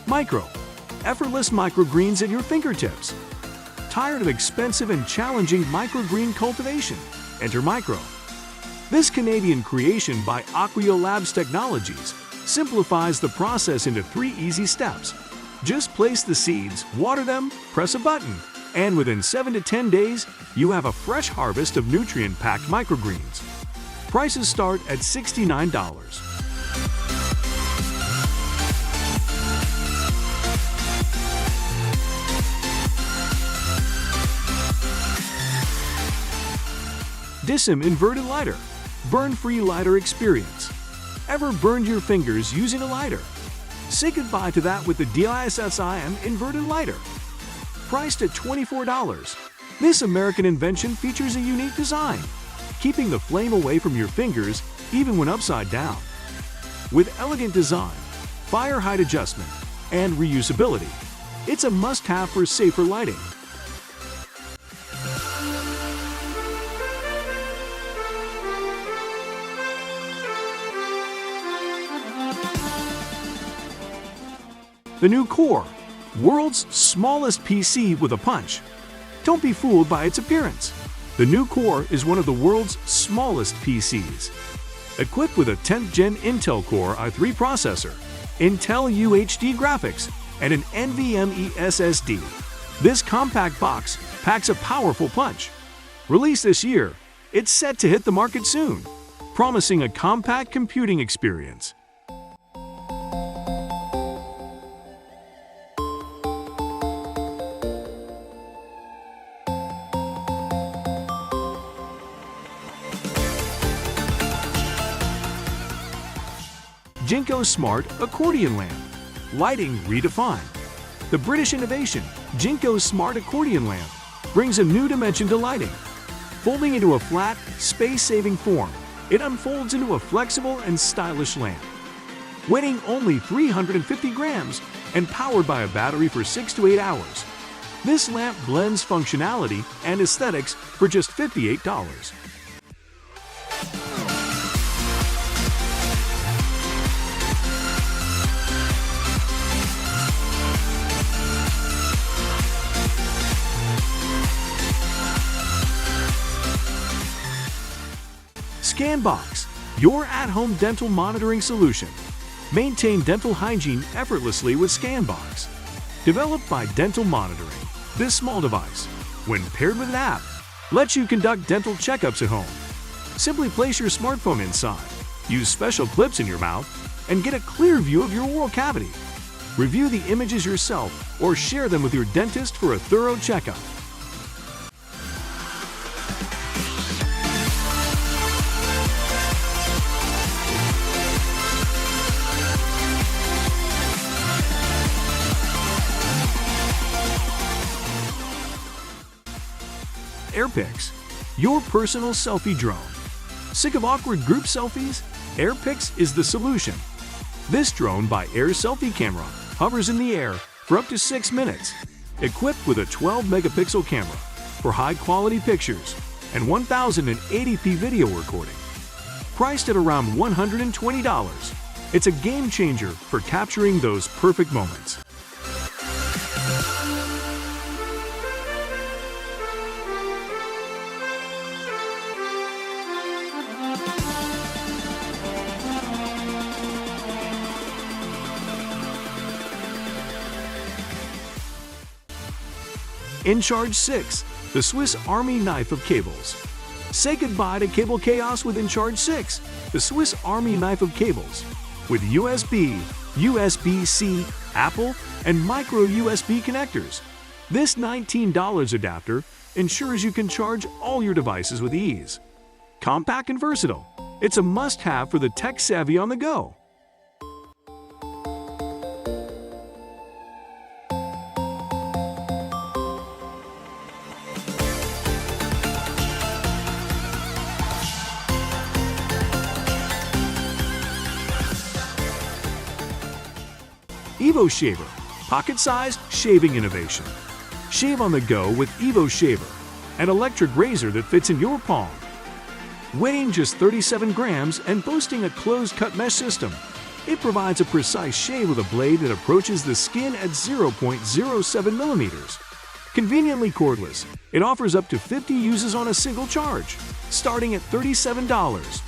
Micro, effortless microgreens at your fingertips. Tired of expensive and challenging microgreen cultivation? Enter Micro. This Canadian creation by Aquio Labs Technologies simplifies the process into 3 easy steps. Just place the seeds, water them, press a button, and within 7 to 10 days, you have a fresh harvest of nutrient-packed microgreens. Prices start at $69. DISSIM Inverted Lighter. Burn-free lighter experience. Ever burned your fingers using a lighter? Say goodbye to that with the DISSIM Inverted Lighter. Priced at $24, this American invention features a unique design, keeping the flame away from your fingers even when upside down. With elegant design, fire height adjustment, and reusability, it's a must-have for safer lighting. The new Core, world's smallest PC with a punch. Don't be fooled by its appearance. The new Core is one of the world's smallest PCs. Equipped with a 10th Gen Intel Core i3 processor, Intel UHD graphics, and an NVMe SSD, this compact box packs a powerful punch. Released this year, it's set to hit the market soon, promising a compact computing experience. Gingko Smart Accordion Lamp. Lighting redefined. The British innovation, Gingko Smart Accordion Lamp, brings a new dimension to lighting. Folding into a flat, space-saving form, it unfolds into a flexible and stylish lamp. Weighing only 350 grams and powered by a battery for 6 to 8 hours, this lamp blends functionality and aesthetics for just $58. ScanBox, your at-home dental monitoring solution. Maintain dental hygiene effortlessly with ScanBox. Developed by Dental Monitoring, this small device, when paired with an app, lets you conduct dental checkups at home. Simply place your smartphone inside, use special clips in your mouth, and get a clear view of your oral cavity. Review the images yourself or share them with your dentist for a thorough checkup. AirPix, your personal selfie drone. Sick of awkward group selfies? AirPix is the solution. This drone by Air Selfie Camera hovers in the air for up to 6 minutes. Equipped with a 12-megapixel camera for high-quality pictures and 1080p video recording. Priced at around $120, it's a game changer for capturing those perfect moments. InCharge 6, the Swiss Army knife of cables. Say goodbye to cable chaos with InCharge 6, the Swiss Army knife of cables. With USB, USB-C, Apple, and micro USB connectors. This $19 adapter ensures you can charge all your devices with ease. Compact and versatile, it's a must-have for the tech-savvy on the go. Evo Shaver, pocket-sized shaving innovation. Shave on the go with Evo Shaver, an electric razor that fits in your palm. Weighing just 37 grams and boasting a closed-cut mesh system, It provides a precise shave with a blade that approaches the skin at 0.07 millimeters. Conveniently cordless, it offers up to 50 uses on a single charge, starting at $37.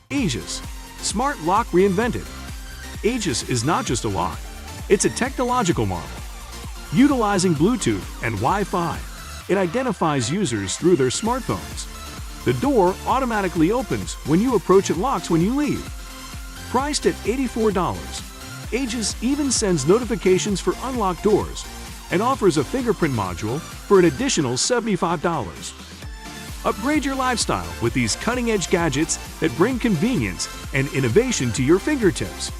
Aegis, Smart Lock Reinvented. Aegis is not just a lock, it's a technological marvel. Utilizing Bluetooth and Wi-Fi, it identifies users through their smartphones. The door automatically opens when you approach and locks when you leave. Priced at $84, Aegis even sends notifications for unlocked doors and offers a fingerprint module for an additional $75. Upgrade your lifestyle with these cutting-edge gadgets that bring convenience and innovation to your fingertips.